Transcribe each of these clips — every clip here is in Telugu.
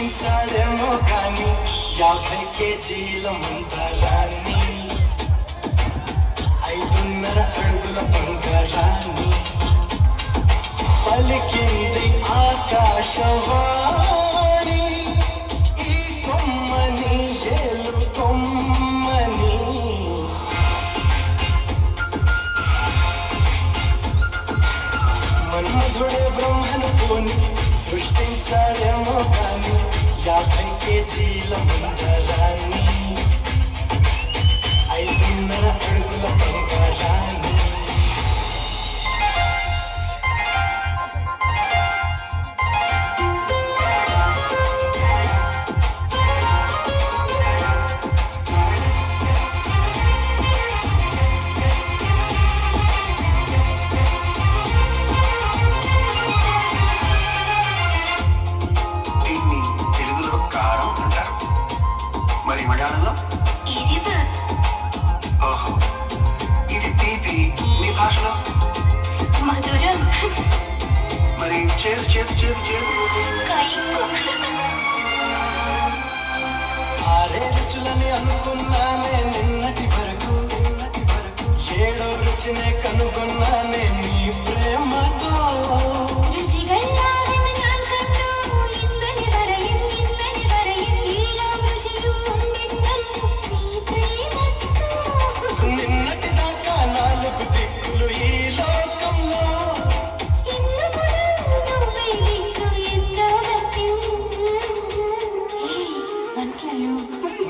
సృష్టించాడేమో కానీ 50 కేజీల ముందరాన్ని 5.5 అడుగుల బంగారాన్ని పలికింది ఆకాశవాణి ఈ కొమ్మని ఏలు కొమ్మని మన్మధుడే బ్రహ్మను పోని సృష్టించాడేమో కానీ 50 కేజీల ముందరాన్ని 5.5 అడుగుల బంగారాన్ని మలయాళంలో ఓహో ఇది తీపి మీ భాషలో మధురం మరి చేదు చేదు చేదు చేదు ఆరే రుచులని అనుకున్నానే నిన్నటి వరకు 7వ రుచినే కనుగొన్నానే నీ ప్రేమతో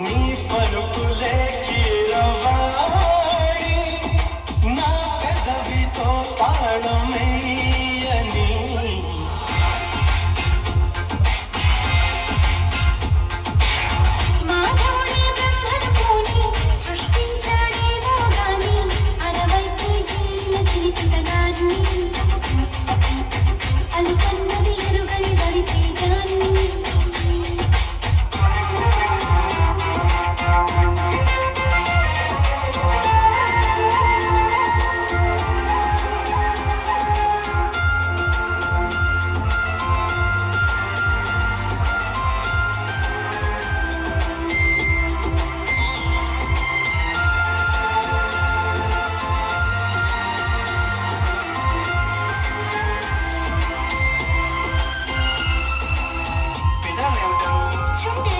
నీ పలుకులే కీరవాణి నా పెదవితో తాళమేయని మాధవుడే బ్రహ్మను పోని సృష్టించాడేమో గాని 60 కేజీల తీపితనాన్ని అలుకన్నది ఎరుగని దరితేజాన్ని పెదాలు ఏమిటారు చుండే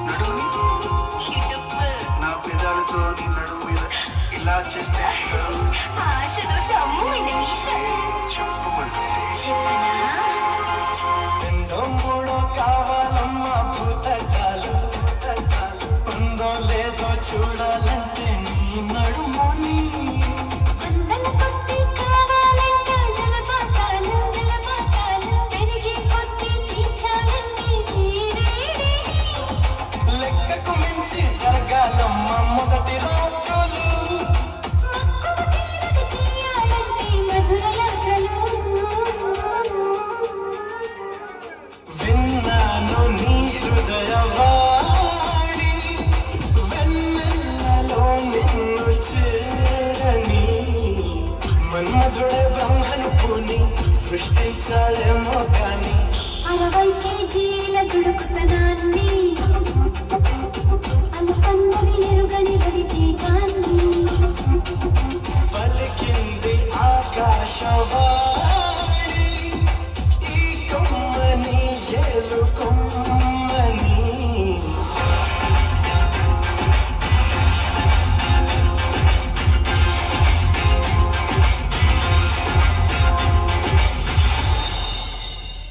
నడుముని ఇడుపు నా పెదాలతో నీ నడుము మీద ఇలా చేస్తే ఆశదోష అమ్ము ఇది మీష చెప్పమంటుంటే చెప్పనా 2 3 కావాలమ్మా భూతకాలు ఉందో లేదో చూడాలంటే నీ నడుముని వందల కొద్ది కావాలంట జలపాతాలు పెరిగే కొద్ది తీర్చాలంటే ఈ వేడిని లెక్కకు మించి జరగాలమ్మా మొదటి రాత్రులు మక్కువ తీరక చేయాలంటే మధుర యాత్రలు విన్నాను నీ హృదయవాణి వెన్నెల్లలో నిన్ను చేరని మన్మధుడే బ్రహ్మను పోని సృష్టించాలేమో కానీ 60 కేజీల దుడుకుతనాన్ని అలుకన్నది ఎరుగని రవితేజాన్ని పలికింది ఆకాశవాణి